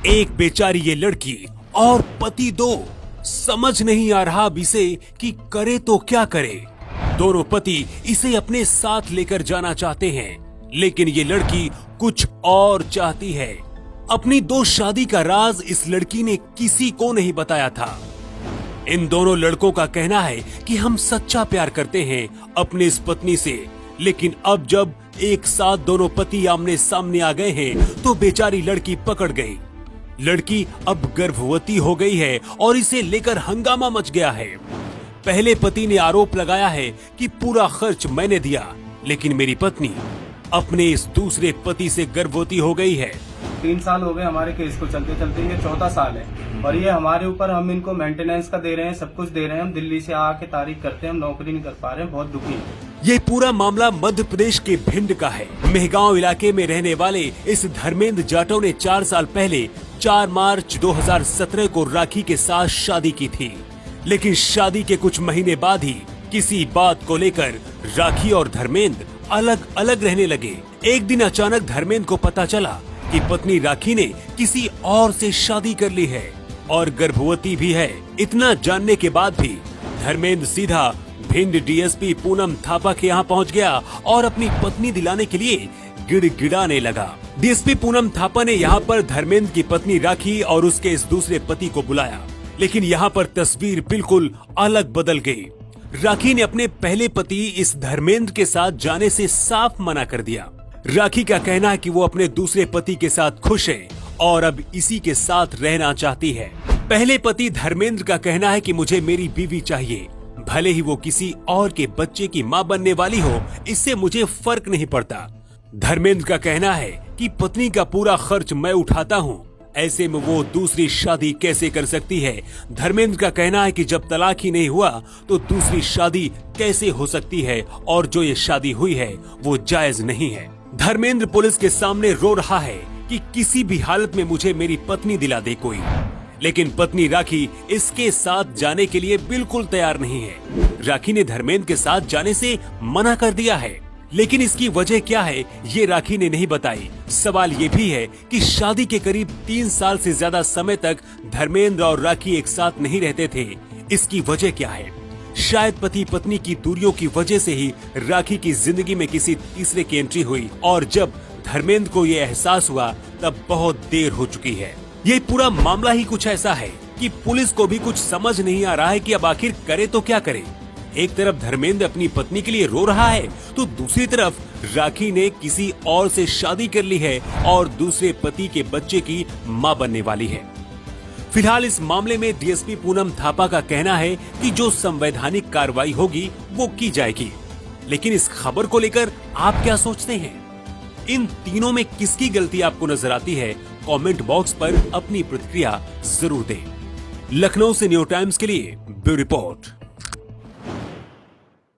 एक बेचारी ये लड़की और पति दो, समझ नहीं आ रहा अब इसे कि करे तो क्या करे। दोनों पति इसे अपने साथ लेकर जाना चाहते हैं, लेकिन ये लड़की कुछ और चाहती है। अपनी दो शादी का राज इस लड़की ने किसी को नहीं बताया था। इन दोनों लड़कों का कहना है कि हम सच्चा प्यार करते हैं अपनी इस पत्नी से, लेकिन अब जब एक साथ दोनों पति आमने सामने आ गए हैं तो बेचारी लड़की पकड़ गई। लड़की अब गर्भवती हो गई है और इसे लेकर हंगामा मच गया है। पहले पति ने आरोप लगाया है कि पूरा खर्च मैंने दिया, लेकिन मेरी पत्नी अपने इस दूसरे पति से गर्भवती हो गई है। 3 साल हो गए हमारे केस को चलते चलते, ये 4था साल है और ये हमारे ऊपर, हम इनको मेंटेनेंस का दे रहे हैं, सब कुछ दे रहे हैं। हम दिल्ली से आके तारीख करते हैं, हम नौकरी नहीं कर पा रहे हैं, बहुत दुखी है। ये पूरा मामला मध्य प्रदेश के भिंड का है। मेहगांव इलाके में रहने वाले इस धर्मेंद्र जाटव ने 4 साल पहले 4 मार्च 2017 को राखी के साथ शादी की थी, लेकिन शादी के कुछ महीने बाद ही किसी बात को लेकर राखी और धर्मेंद्र अलग अलग रहने लगे। एक दिन अचानक धर्मेंद्र को पता चला कि पत्नी राखी ने किसी और से शादी कर ली है और गर्भवती भी है। इतना जानने के बाद भी धर्मेंद्र सीधा भिंड डीएसपी पूनम थापा के यहाँ पहुँच गया और अपनी पत्नी दिलाने के लिए गिड़गिड़ाने लगा। डीएसपी पूनम थापा ने यहाँ पर धर्मेंद्र की पत्नी राखी और उसके इस दूसरे पति को बुलाया, लेकिन यहाँ पर तस्वीर बिल्कुल अलग बदल गई। राखी ने अपने पहले पति इस धर्मेंद्र के साथ जाने से साफ मना कर दिया। राखी का कहना है कि वो अपने दूसरे पति के साथ खुश है और अब इसी के साथ रहना चाहती है। पहले पति धर्मेंद्र का कहना है कि मुझे मेरी बीवी चाहिए, भले ही वो किसी और के बच्चे की मां बनने वाली हो, इससे मुझे फर्क नहीं पड़ता। धर्मेंद्र का कहना है कि पत्नी का पूरा खर्च मैं उठाता हूँ, ऐसे में वो दूसरी शादी कैसे कर सकती है। धर्मेंद्र का कहना है कि जब तलाक ही नहीं हुआ तो दूसरी शादी कैसे हो सकती है और जो ये शादी हुई है वो जायज नहीं है। धर्मेंद्र पुलिस के सामने रो रहा है कि किसी भी हालत में मुझे मेरी पत्नी दिला दे कोई, लेकिन पत्नी राखी इसके साथ जाने के लिए बिल्कुल तैयार नहीं है। राखी ने धर्मेंद्र के साथ जाने से मना कर दिया है, लेकिन इसकी वजह क्या है ये राखी ने नहीं बताई। सवाल ये भी है कि शादी के करीब 3 साल से ज्यादा समय तक धर्मेंद्र और राखी एक साथ नहीं रहते थे। इसकी वजह क्या है? शायद पति पत्नी की दूरियों की वजह से ही राखी की जिंदगी में किसी तीसरे की एंट्री हुई और जब धर्मेंद्र को ये एहसास हुआ तब बहुत देर हो चुकी है। ये पूरा मामला ही कुछ ऐसा है कि पुलिस को भी कुछ समझ नहीं आ रहा है कि अब आखिर करे तो क्या करे। एक तरफ धर्मेंद्र अपनी पत्नी के लिए रो रहा है तो दूसरी तरफ राखी ने किसी और से शादी कर ली है और दूसरे पति के बच्चे की मां बनने वाली है। फिलहाल इस मामले में डीएसपी पूनम थापा का कहना है कि जो संवैधानिक कार्रवाई होगी वो की जाएगी, लेकिन इस खबर को लेकर आप क्या सोचते हैं? इन तीनों में किसकी गलती आपको नजर आती है? कमेंट बॉक्स पर अपनी प्रतिक्रिया जरूर दें। लखनऊ से न्यू टाइम्स के लिए ब्यूरो रिपोर्ट।